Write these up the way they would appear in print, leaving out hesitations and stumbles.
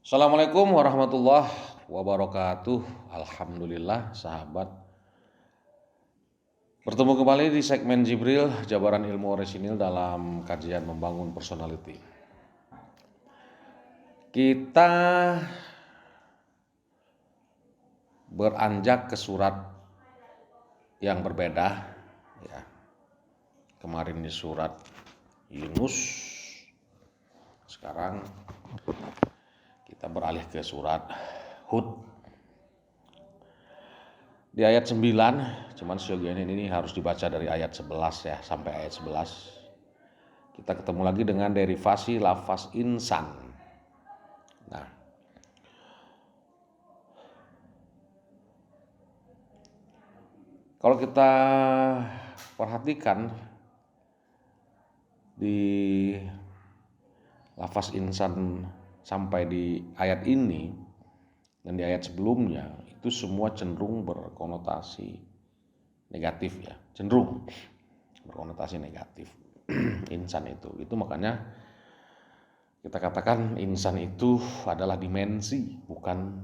Assalamualaikum warahmatullahi wabarakatuh. Alhamdulillah sahabat. Bertemu kembali di segmen Jibril, Jabaran Ilmu Orisinil dalam kajian membangun personality. Kita beranjak ke surat yang berbeda ya. Kemarin di surat Yunus. Sekarang kita beralih ke surat Hud. Di ayat 9, cuman sejauh ini harus dibaca dari ayat 11 ya, sampai ayat 11. Kita ketemu lagi dengan derivasi lafaz insan. Nah, kalau kita perhatikan di lafaz insan sampai di ayat ini dan di ayat sebelumnya, itu semua cenderung berkonotasi negatif ya, cenderung berkonotasi negatif. Insan itu makanya kita katakan insan itu adalah dimensi, bukan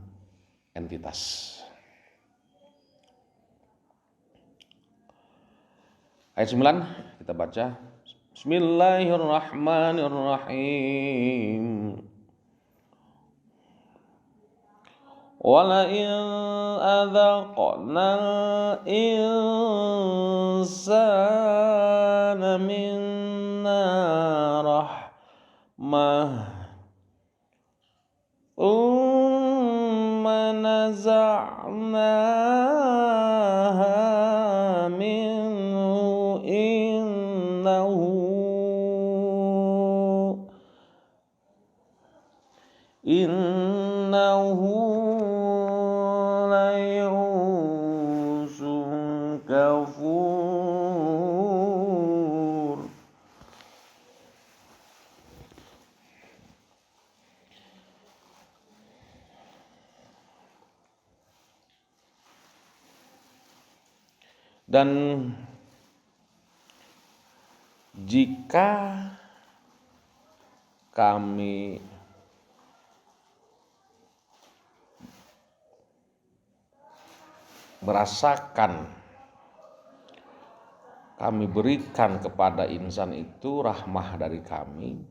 entitas. Ayat 9 kita baca. Bismillahirrahmanirrahim. وَلَئِنْ أَذَقْنَا الْإِنْسَانَ مِنَّا رَحْمَةً ثُمَّ نَزَعْنَاهَا مِنْهُ إِنَّهُ لَيَئُوسٌ كَفُورٌ. Dan jika kami merasakan, kami berikan kepada insan itu rahmah dari kami,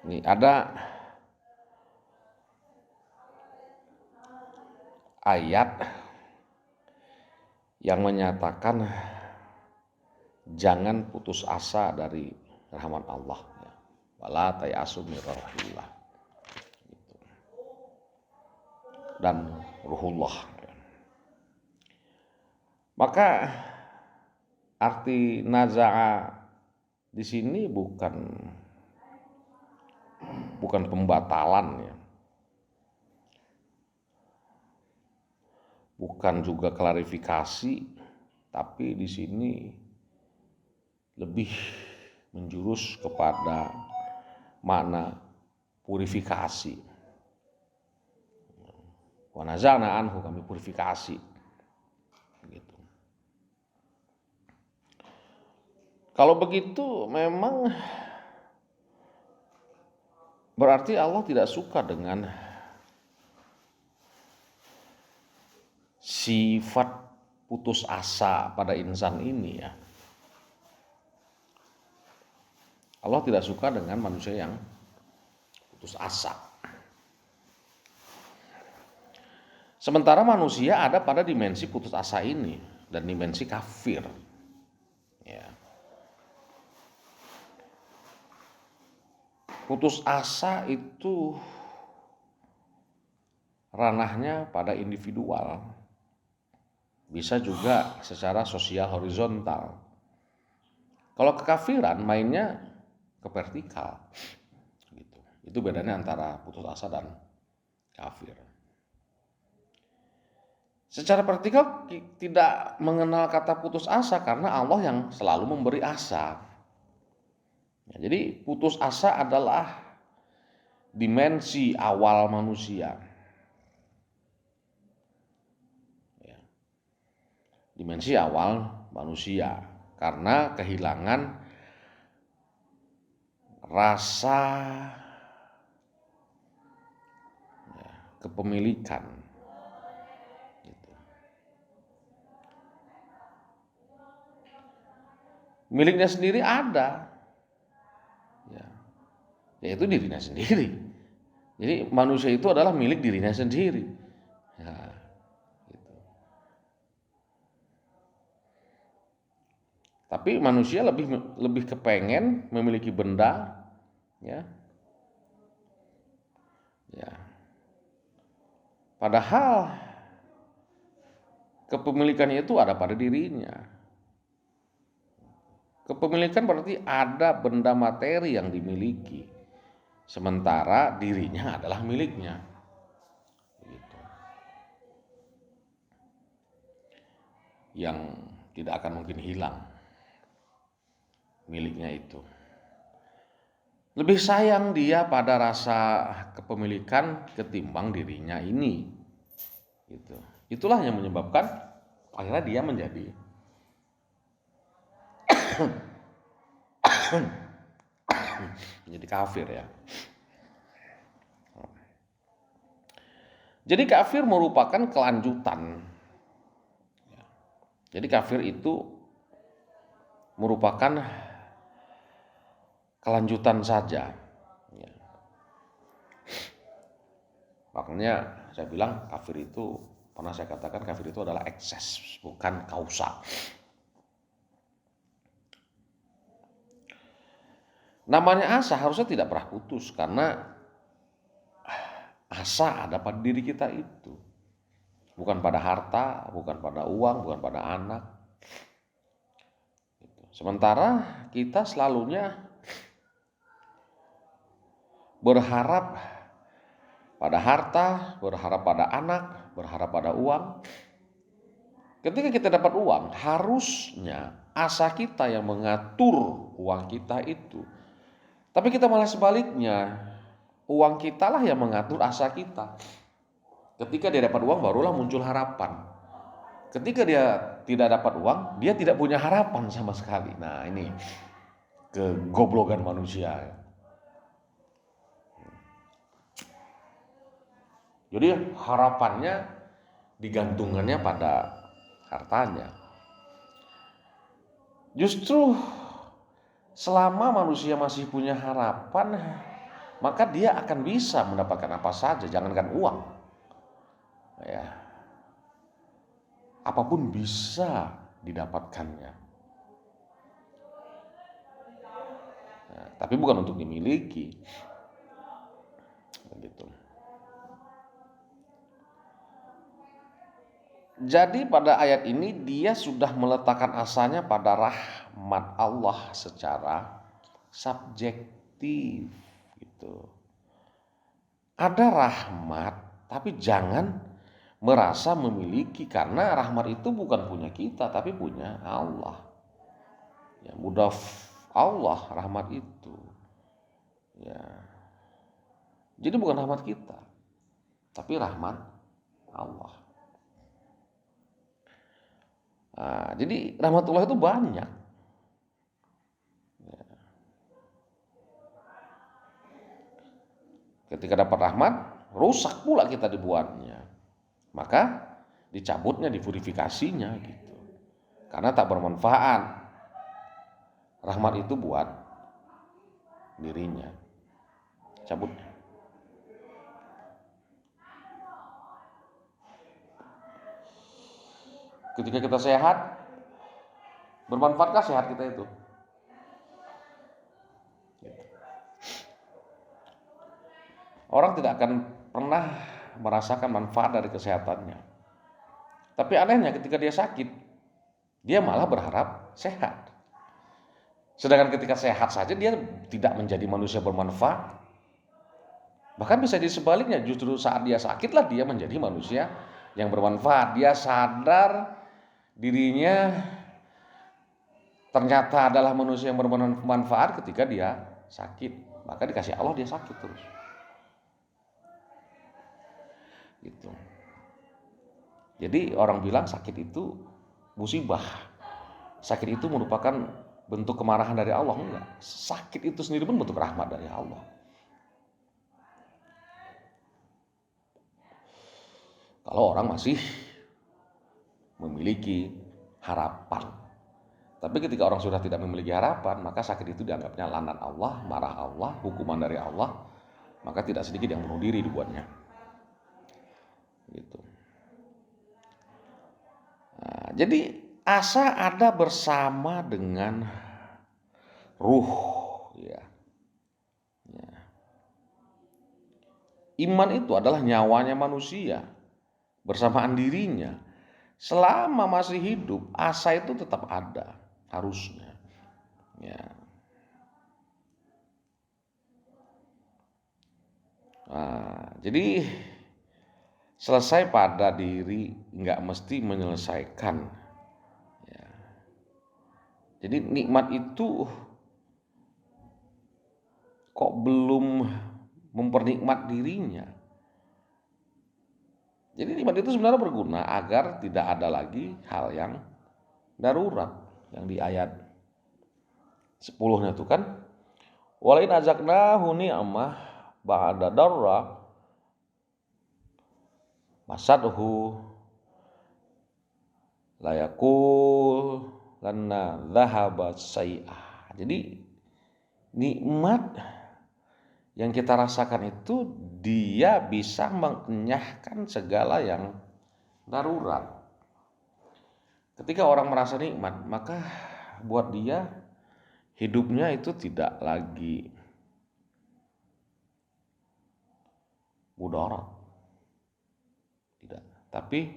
ini ada ayat yang menyatakan jangan putus asa dari rahmat Allah. Wala tayasu min rahmatillah. Dan ruhullah. Maka arti naza'a di sini bukan pembatalan ya. Bukan juga klarifikasi, tapi di sini lebih menjurus kepada makna purifikasi. Wa nazana anhu, kami purifikasi. Gitu. Kalau begitu memang berarti Allah tidak suka dengan sifat putus asa pada insan ini ya. Allah tidak suka dengan manusia yang putus asa. Sementara manusia ada pada dimensi putus asa ini dan dimensi kafir. Ya. Putus asa itu ranahnya pada individual, bisa juga secara sosial horizontal. Kalau kekafiran mainnya ke vertikal, gitu. Itu bedanya antara putus asa dan kafir. Secara vertikal tidak mengenal kata putus asa karena Allah yang selalu memberi asa. Ya, jadi putus asa adalah dimensi awal manusia. Ya. Dimensi awal manusia karena kehilangan rasa kepemilikan. Gitu. Miliknya sendiri ada, ya, yaitu dirinya sendiri. Jadi manusia itu adalah milik dirinya sendiri. Ya, gitu. Tapi manusia lebih kepengen memiliki benda, ya, ya. Padahal kepemilikannya itu ada pada dirinya. Kepemilikan berarti ada benda materi yang dimiliki, sementara dirinya adalah miliknya. Gitu. Yang tidak akan mungkin hilang miliknya itu. Lebih sayang dia pada rasa kepemilikan ketimbang dirinya ini. Gitu. Itulah yang menyebabkan akhirnya dia menjadi kafir, ya. Jadi kafir merupakan kelanjutan. Jadi kafir itu merupakan kelanjutan saja. Makanya saya bilang kafir itu, pernah saya katakan kafir itu adalah ekses, bukan kausa. Namanya asa harusnya tidak pernah putus, karena asa ada pada diri kita itu. Bukan pada harta, bukan pada uang, bukan pada anak. Sementara kita selalunya berharap pada harta, berharap pada anak, berharap pada uang. Ketika kita dapat uang, harusnya asa kita yang mengatur uang kita itu. Tapi kita malah sebaliknya, uang kita lah yang mengatur asa kita. Ketika dia dapat uang, barulah muncul harapan. Ketika dia tidak dapat uang, dia tidak punya harapan sama sekali. Nah, ini kegoblokan manusia. Jadi harapannya digantungkannya pada hartanya. Justru selama manusia masih punya harapan, maka dia akan bisa mendapatkan apa saja, jangankan uang. Ya. Apapun bisa didapatkannya. Nah, tapi bukan untuk dimiliki. Begitu. Jadi pada ayat ini dia sudah meletakkan asanya pada rahmat Allah secara subjektif gitu. Ada rahmat, tapi jangan merasa memiliki, karena rahmat itu bukan punya kita tapi punya Allah. Ya, mudhaf Allah rahmat itu. Ya. Jadi bukan rahmat kita, tapi rahmat Allah. Nah, jadi rahmatullah itu banyak. Ya. Ketika dapat rahmat, rusak pula kita dibuatnya. Maka dicabutnya, dipurifikasinya gitu. Karena tak bermanfaat. Rahmat itu buat dirinya. Cabutnya. Ketika kita sehat, bermanfaatkah sehat kita itu? Orang tidak akan pernah merasakan manfaat dari kesehatannya. Tapi anehnya ketika dia sakit, dia malah berharap sehat. Sedangkan ketika sehat saja dia tidak menjadi manusia bermanfaat. Bahkan bisa jadi sebaliknya, justru saat dia sakitlah dia menjadi manusia yang bermanfaat. Dia sadar dirinya ternyata adalah manusia yang bermanfaat ketika dia sakit. Maka dikasih Allah dia sakit terus. Gitu. Jadi orang bilang sakit itu musibah. Sakit itu merupakan bentuk kemarahan dari Allah, enggak. Sakit itu sendiri pun bentuk rahmat dari Allah. Kalau orang masih memiliki harapan. Tapi ketika orang sudah tidak memiliki harapan, maka sakit itu dianggapnya laknat Allah, marah Allah, hukuman dari Allah. Maka tidak sedikit yang bunuh diri dibuatnya. Gitu. Nah, jadi asa ada bersama dengan ruh, ya. Iman itu adalah nyawanya manusia bersamaan dirinya. Selama masih hidup, asa itu tetap ada, harusnya. Ya. Nah, jadi selesai pada diri nggak mesti menyelesaikan. Ya. Jadi nikmat itu kok belum mempernikmat dirinya. Jadi nikmat itu sebenarnya berguna agar tidak ada lagi hal yang darurat. Yang di ayat 10-nya itu kan, walain azaknahu ni'mah ba'da darra masadhu layakul lana dhahaba say'ah. Jadi nikmat yang kita rasakan itu dia bisa mengenyahkan segala yang darurat. Ketika orang merasa nikmat, maka buat dia hidupnya itu tidak lagi mudarat. Tidak, tapi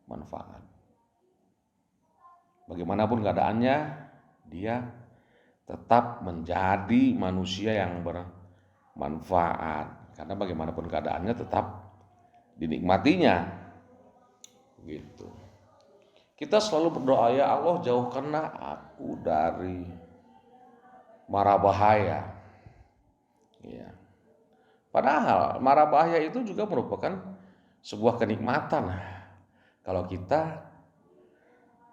manfaat. Bagaimanapun keadaannya, dia tetap menjadi manusia yang bermanfaat. Karena bagaimanapun keadaannya tetap dinikmatinya. Gitu. Kita selalu berdoa, ya Allah jauhkanlah aku dari mara bahaya. Ya. Padahal mara bahaya itu juga merupakan sebuah kenikmatan kalau kita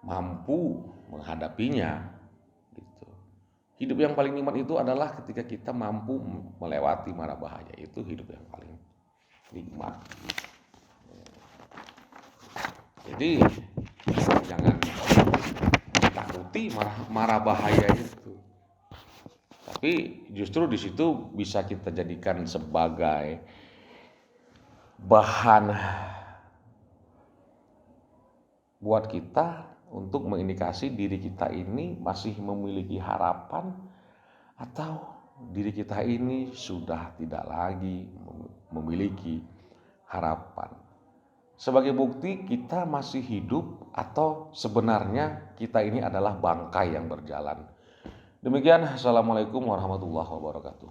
mampu menghadapinya. Gitu. Hidup yang paling nikmat itu adalah ketika kita mampu melewati mara bahaya. Itu hidup yang paling nikmat. Jadi jangan takuti mara bahaya itu. Tapi justru di situ bisa kita jadikan sebagai bahan buat kita untuk mengindikasi diri kita ini masih memiliki harapan atau diri kita ini sudah tidak lagi memiliki harapan. Sebagai bukti kita masih hidup atau sebenarnya kita ini adalah bangkai yang berjalan. Demikian, Assalamualaikum warahmatullahi wabarakatuh.